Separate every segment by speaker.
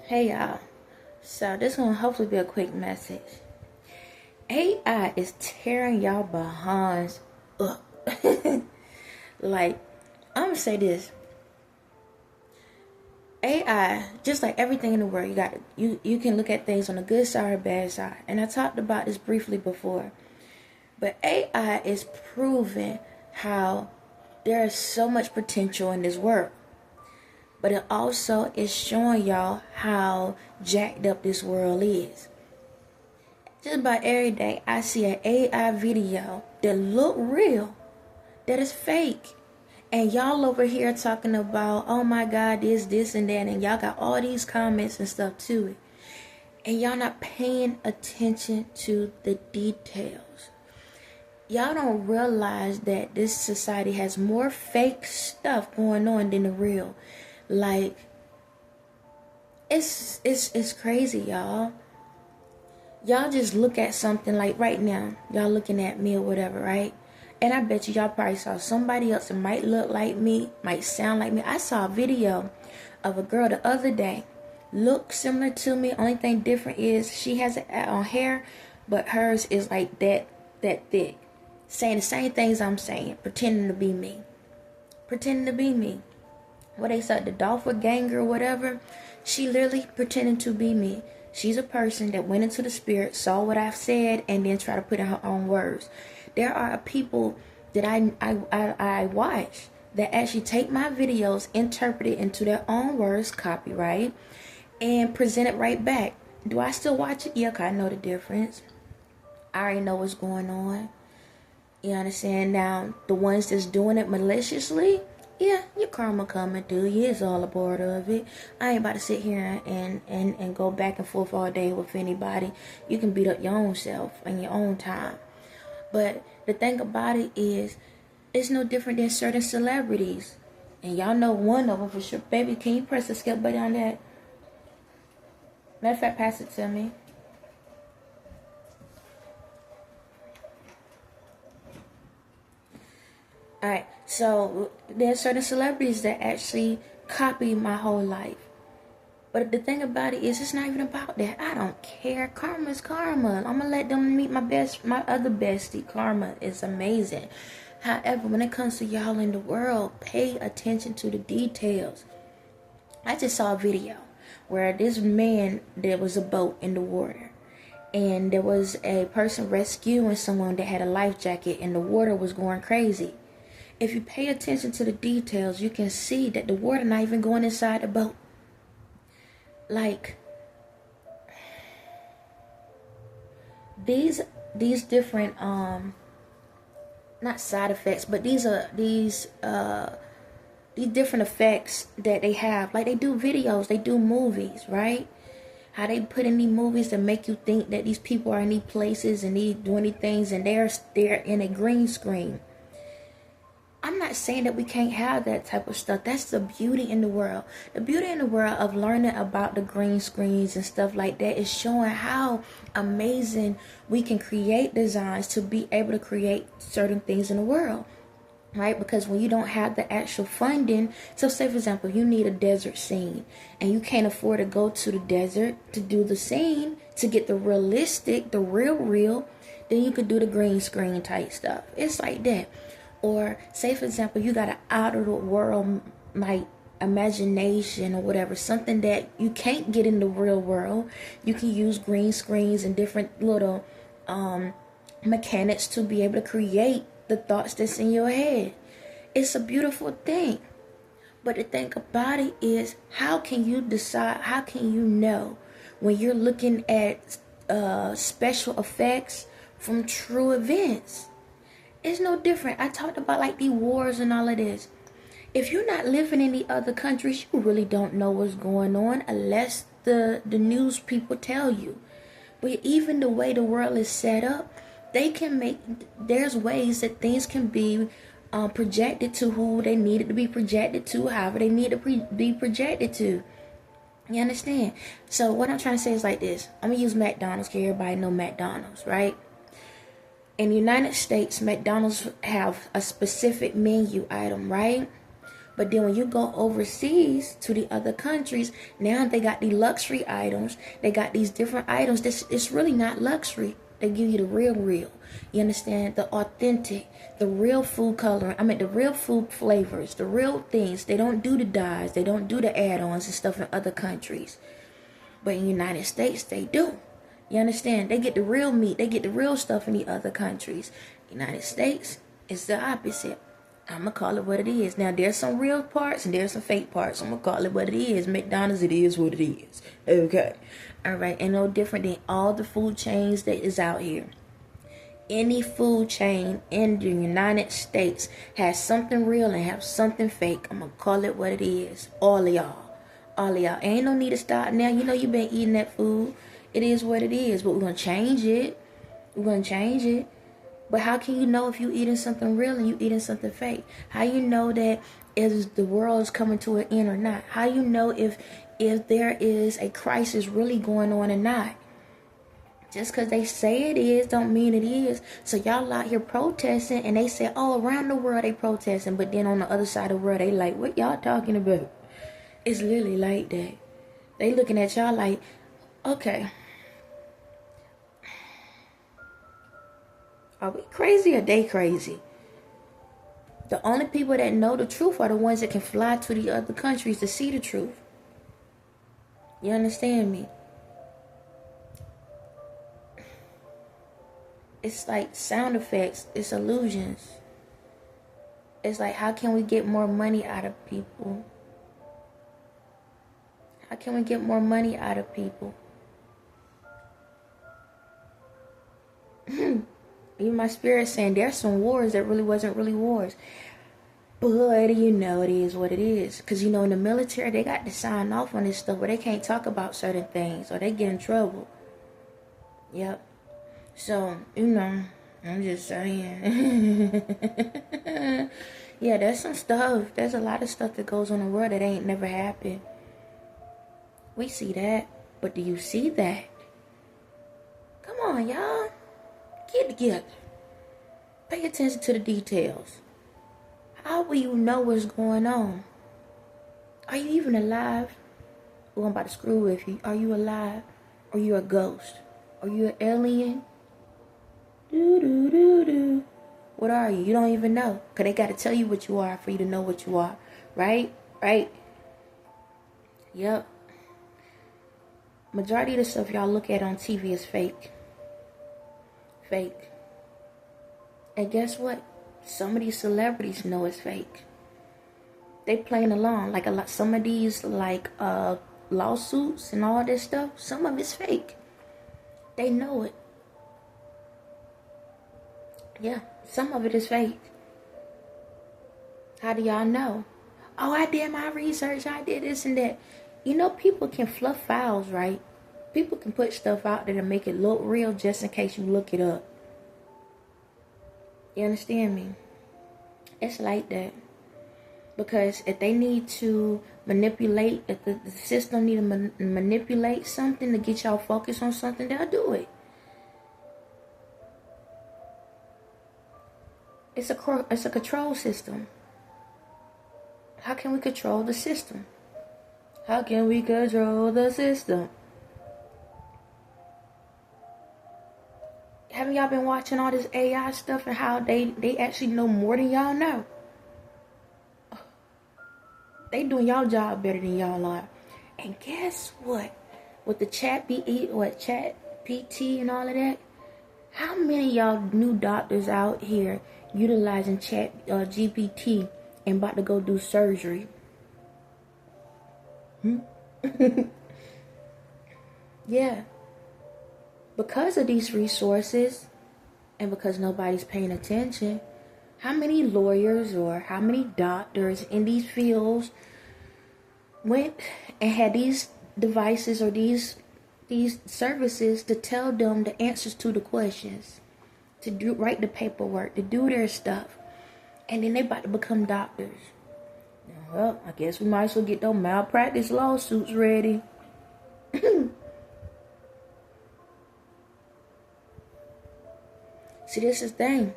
Speaker 1: Hey y'all, so this gonna hopefully be a quick message. AI is tearing y'all behinds up. Like, I'm gonna say this. AI, just like everything in the world, you can look at things on the good side or bad side. And I talked about this briefly before. But AI is proving how there is so much potential in this world. But it also is showing y'all how jacked up this world is. Just about every day, I see an AI video that look real, that is fake. And y'all over here talking about, oh my God, this, and that. And y'all got all these comments and stuff to it. And y'all not paying attention to the details. Y'all don't realize that this society has more fake stuff going on than the real. Like, it's crazy, y'all. Y'all just look at something like right now. Y'all looking at me or whatever, right? And I bet y'all probably saw somebody else that might look like me, might sound like me. I saw a video of a girl the other day. Look similar to me. Only thing different is she has on hair, but hers is like that thick. Saying the same things I'm saying. Pretending to be me. Pretending to be me. What they said, the doppelganger or whatever, she literally pretending to be me. She's a person that went into the spirit, saw what I've said, and then try to put in her own words. There are people that I watch that actually take my videos, interpret it into their own words, copyright, and present it right back. Do I still watch it? Yeah, 'cause I know the difference. I already know what's going on. You understand? Now, the ones that's doing it maliciously, yeah, your karma coming through. You is all a part of it. I ain't about to sit here and go back and forth all day with anybody. You can beat up your own self in your own time. But the thing about it is, it's no different than certain celebrities. And y'all know one of them for sure. Baby, can you press the skip button on that? Matter of fact, pass it to me. Alright, so there's certain celebrities that actually copy my whole life. But the thing about it is, it's not even about that. I don't care. Karma's karma. I'm gonna let them meet my other bestie. Karma is amazing. However, when it comes to y'all in the world, pay attention to the details. I just saw a video where this man, there was a boat in the water. And there was a person rescuing someone that had a life jacket, and the water was going crazy. If you pay attention to the details, you can see that the water not even going inside the boat. Like, these different not side effects, but these different effects that they have. Like, they do videos, they do movies, right? How they put in these movies to make you think that these people are in these places and they doing these things, and they're in a green screen. I'm not saying that we can't have that type of stuff. That's the beauty in the world. The beauty in the world of learning about the green screens and stuff like that is showing how amazing we can create designs to be able to create certain things in the world. Right? Because when you don't have the actual funding, so say for example, you need a desert scene and you can't afford to go to the desert to do the scene, to get the realistic, the real, then you could do the green screen type stuff. It's like that. Or say for example, you got an out of the world like imagination or whatever, something that you can't get in the real world. You can use green screens and different little mechanics to be able to create the thoughts that's in your head. It's a beautiful thing. But the thing about it is, how can you decide, how can you know when you're looking at special effects from true events? It's no different. I talked about like the wars and all of this. If you're not living in the other countries, you really don't know what's going on unless the news people tell you. But even the way the world is set up, there's ways that things can be projected to who they need it to be projected to, however they need to be projected to. You understand? So what I'm trying to say is like this. I'm going to use McDonald's because everybody know McDonald's, right? In the United States, McDonald's have a specific menu item, right? But then when you go overseas to the other countries, now they got the luxury items. They got these different items. It's really not luxury. They give you the real. You understand? The authentic, the real food coloring. I mean, the real food flavors, the real things. They don't do the dyes. They don't do the add-ons and stuff in other countries. But in the United States, they do. You understand? They get the real meat. They get the real stuff in the other countries. United States is the opposite. I'm going to call it what it is. Now, there's some real parts and there's some fake parts. I'm going to call it what it is. McDonald's, it is what it is. Okay. All right. Ain't no different than all the food chains that is out here. Any food chain in the United States has something real and have something fake. I'm going to call it what it is. All of y'all. All of y'all. Ain't no need to stop now. You know you've been eating that food. It is what it is. But we're going to change it. We're going to change it. But how can you know if you're eating something real and you're eating something fake? How you know that is the world is coming to an end or not? How you know if there is a crisis really going on or not? Just because they say it is don't mean it is. So y'all out here protesting and they say, oh, around the world they protesting. But then on the other side of the world they like, what y'all talking about? It's literally like that. They looking at y'all like, okay. Are we crazy or they crazy? The only people that know the truth are the ones that can fly to the other countries to see the truth. You understand me? It's like sound effects. It's illusions. It's like, how can we get more money out of people? How can we get more money out of people? Even my spirit saying there's some wars that really wasn't really wars. But, you know, it is what it is. Because, you know, in the military, they got to sign off on this stuff where they can't talk about certain things or they get in trouble. Yep. So, you know, I'm just saying. Yeah, there's some stuff. There's a lot of stuff that goes on in the world that ain't never happened. We see that. But do you see that? Come on, y'all. Get together. Pay attention to the details. How will you know what's going on? Are you even alive? Well, I'm about to screw with you. Are you alive? Are you a ghost? Are you an alien? Do. What are you? You don't even know. Because they got to tell you what you are for you to know what you are. Right? Right? Yep. Majority of the stuff y'all look at on TV is fake. Fake. And guess what? Some of these celebrities know it's fake. They playing along. Like some of these lawsuits and all this stuff, some of it's fake. They know it. Yeah, some of it is fake. How do y'all know? Oh, I did my research. I did this and that. You know, people can fluff files, right? People can put stuff out there to make it look real just in case you look it up. You understand me? It's like that. Because if they need to manipulate, if the system need to manipulate something to get y'all focused on something, they'll do it. It's a control system. How can we control the system? How can we control the system? Haven't y'all been watching all this AI stuff and how they actually know more than y'all know? They doing y'all job better than y'all are. And guess what? With the chat PT and all of that, how many of y'all new doctors out here utilizing chat GPT and about to go do surgery? Yeah. Because of these resources and because nobody's paying attention, how many lawyers or how many doctors in these fields went and had these devices or these services to tell them the answers to the questions, to write the paperwork, to do their stuff, and then they about to become doctors? Well, I guess we might as well get those malpractice lawsuits ready. See, this is the thing.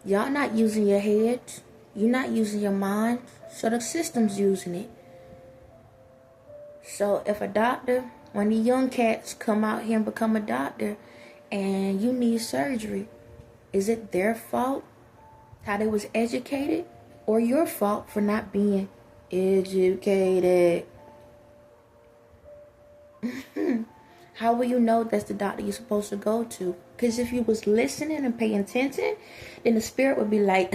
Speaker 1: Y'all not using your heads. You're not using your minds. So the system's using it. So if a doctor, when the young cats come out here and become a doctor and you need surgery, is it their fault how they was educated, or your fault for not being educated? How will you know that's the doctor you're supposed to go to? Because if you was listening and paying attention, then the spirit would be like,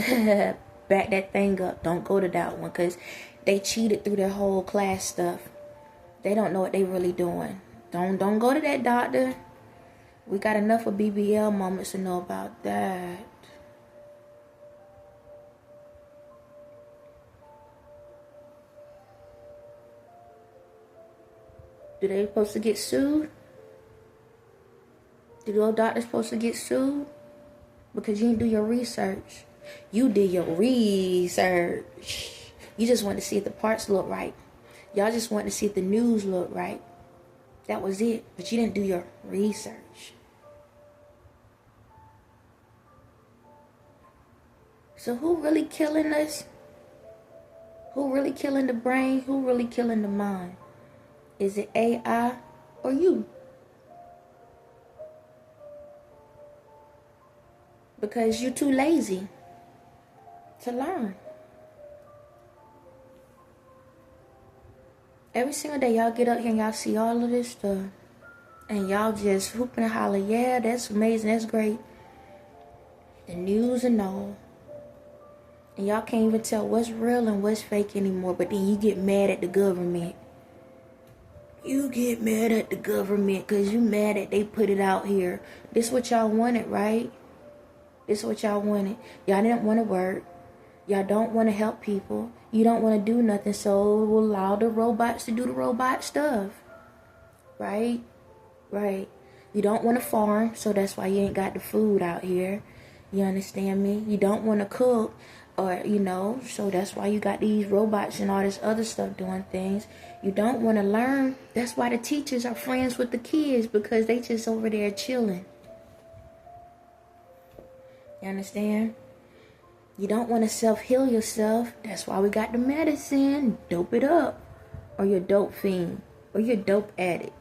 Speaker 1: back that thing up. Don't go to that one, because they cheated through their whole class stuff. They don't know what they really doing. Don't go to that doctor. We got enough of BBL moments to know about that. Do they supposed to get sued? Do those doctors supposed to get sued? Because you didn't do your research. You did your research. You just wanted to see if the parts look right. Y'all just wanted to see if the news looked right. That was it. But you didn't do your research. So who really killing us? Who really killing the brain? Who really killing the mind? Is it AI or you? Because you're too lazy to learn. Every single day y'all get up here and y'all see all of this stuff. And y'all just whooping and holler, yeah, that's amazing, that's great. The news and all. And y'all can't even tell what's real and what's fake anymore. But then you get mad at the government. You get mad at the government because you mad that they put it out here. This what y'all wanted, right? This is what y'all wanted. Y'all didn't want to work. Y'all don't want to help people. You don't want to do nothing, so we'll allow the robots to do the robot stuff. Right? Right. You don't want to farm, so that's why you ain't got the food out here. You understand me? You don't want to cook, or, so that's why you got these robots and all this other stuff doing things. You don't want to learn. That's why the teachers are friends with the kids, because they just over there chilling. You understand? You don't want to self-heal yourself. That's why we got the medicine. Dope it up. Or you're a dope fiend. Or you're a dope addict.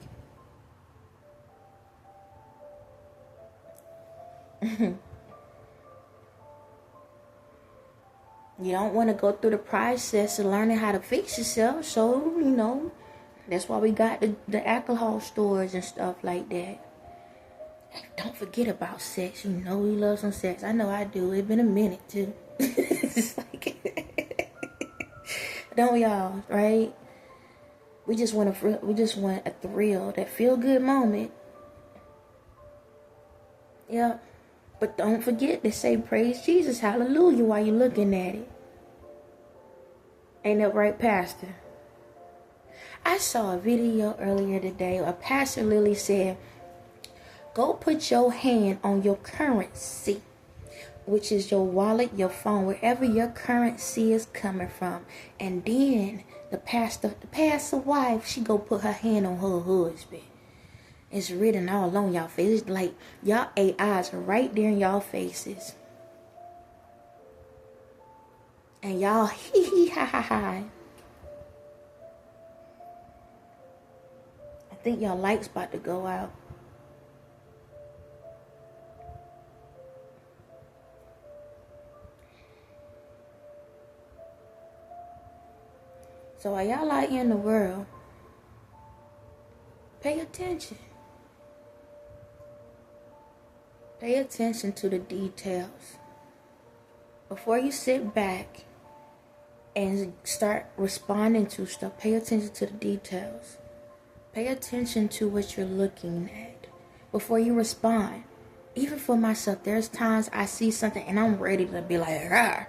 Speaker 1: You don't want to go through the process of learning how to fix yourself. So, that's why we got the alcohol stores and stuff like that. Don't forget about sex. You know we love some sex. I know I do. It's been a minute too. It's like, don't y'all, right? We just want a thrill, that feel good moment. Yeah. But don't forget to say praise Jesus, hallelujah, while you're looking at it. Ain't that right, Pastor? I saw a video earlier today. A pastor literally said, go put your hand on your currency, which is your wallet, your phone, wherever your currency is coming from. And then the pastor wife, she go put her hand on her husband. It's written all on y'all faces. It's like y'all AIs are right there in y'all faces. And y'all hee ha ha ha. I think y'all lights about to go out. So while y'all out here in the world, pay attention. Pay attention to the details. Before you sit back and start responding to stuff, pay attention to the details. Pay attention to what you're looking at before you respond. Even for myself, there's times I see something and I'm ready to be like, rah,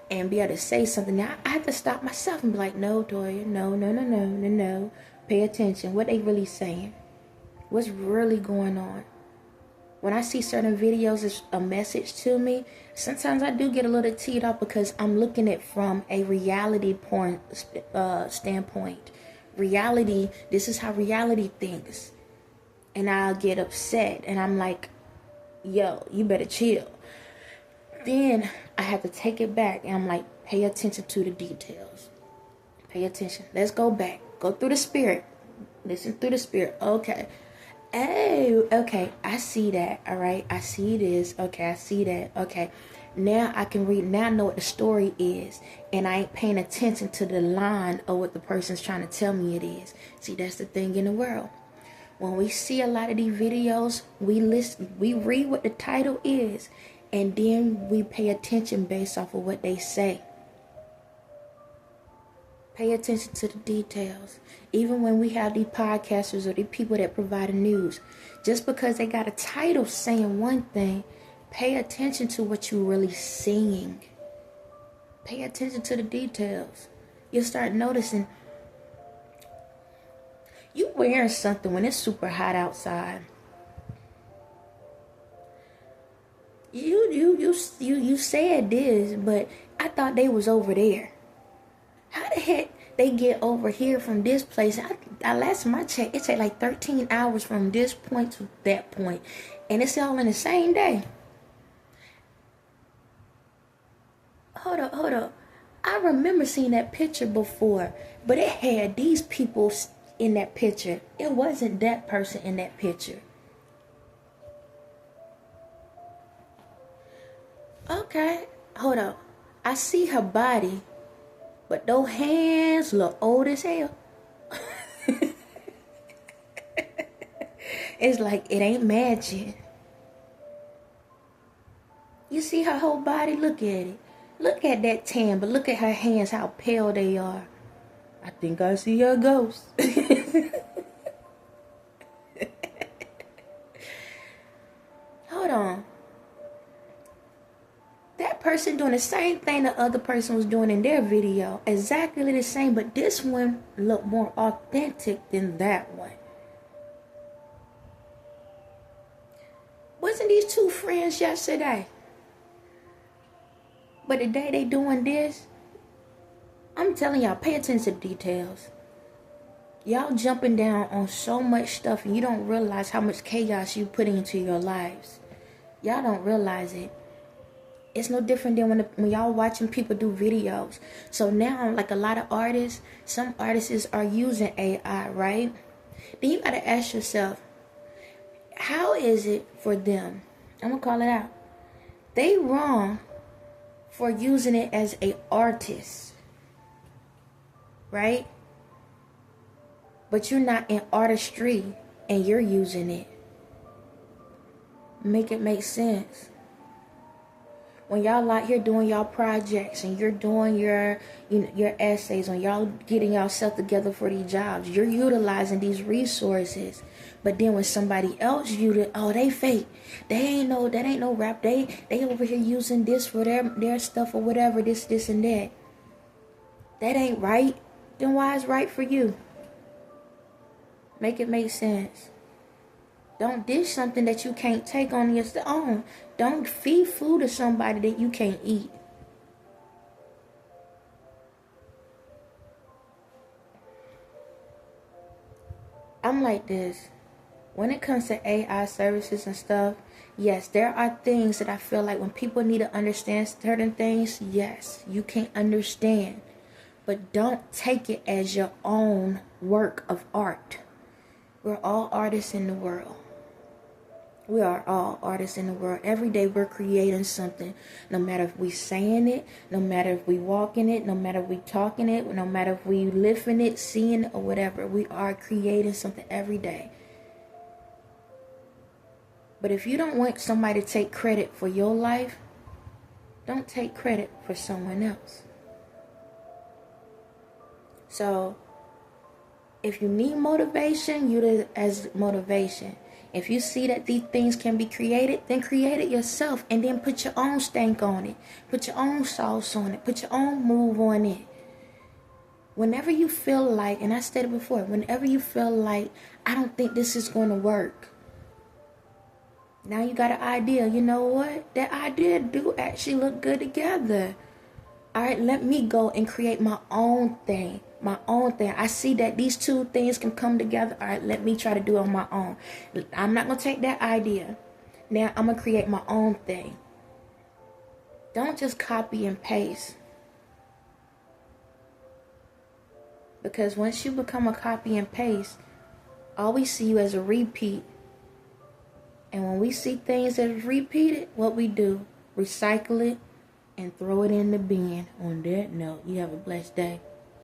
Speaker 1: and be able to say something. Now I have to stop myself and be like, no, Toya, no. Pay attention. What they really saying? What's really going on? When I see certain videos as a message to me, sometimes I do get a little teed up because I'm looking at it from a reality standpoint. Reality, this is how reality thinks. And I'll get upset and I'm like, yo, you better chill. Then I have to take it back and I'm like, Pay attention to the details. Pay attention. Let's go back. Go through the spirit. Listen through the spirit. Okay. Hey, okay. I see that. All right. I see this. Okay. I see that. Okay. Now I can read. Now I know what the story is. And I ain't paying attention to the line of what the person's trying to tell me it is. See, that's the thing in the world. When we see a lot of these videos, we listen, we read what the title is, and then we pay attention based off of what they say. Pay attention to the details. Even when we have these podcasters or these people that provide the news, just because they got a title saying one thing, pay attention to what you're really seeing. Pay attention to the details. You'll start noticing you wearing something when it's super hot outside. You said this, but I thought they was over there. How the heck they get over here from this place? I last time I checked, it take like 13 hours from this point to that point, and it's all in the same day. Hold up. I remember seeing that picture before, but it had these people in that picture. It wasn't that person in that picture. Okay, hold up. I see her body, but those hands look old as hell. It's like it ain't magic. You see her whole body? Look at it. Look at that tan, but look at her hands, how pale they are. I think I see a ghost. Hold on. That person doing the same thing the other person was doing in their video. Exactly the same, but this one looked more authentic than that one. Wasn't these two friends yesterday? But the day they doing this, I'm telling y'all, pay attention to details. Y'all jumping down on so much stuff and you don't realize how much chaos you put into your lives. Y'all don't realize it. It's no different than when y'all watching people do videos. So now, like a lot of artists, some artists are using AI, right? Then you gotta ask yourself, how is it for them? I'm gonna call it out. They wrong for using it as a artist, right? But you're not in artistry and you're using it. Make it make sense. When y'all out here doing y'all projects and you're doing your essays, when y'all getting yourself together for these jobs, you're utilizing these resources. But then when somebody else they fake. That ain't no rap. They over here using this for their stuff or whatever, this and that. That ain't right. Then why is right for you? Make it make sense. Don't dish something that you can't take on your own. Don't feed food to somebody that you can't eat. I'm like this. When it comes to AI services and stuff, yes, there are things that I feel like when people need to understand certain things, yes, you can understand. But don't take it as your own work of art. We're all artists in the world. We are all artists in the world. Every day we're creating something. No matter if we saying it, no matter if we walking it, no matter if we talking it, no matter if we lifting it, seeing it, or whatever. We are creating something every day. But if you don't want somebody to take credit for your life, don't take credit for someone else. So, if you need motivation, use it as motivation. If you see that these things can be created, then create it yourself and then put your own stank on it. Put your own sauce on it. Put your own move on it. Whenever you feel like, and I said it before, whenever you feel like, I don't think this is going to work. Now you got an idea. You know what? That idea do actually look good together. All right, let me go and create my own thing. My own thing. I see that these two things can come together. All right, let me try to do it on my own. I'm not going to take that idea. Now I'm going to create my own thing. Don't just copy and paste. Because once you become a copy and paste, all we see you as a repeat. And when we see things that is repeated, what we do, recycle it and throw it in the bin. On that note, you have a blessed day.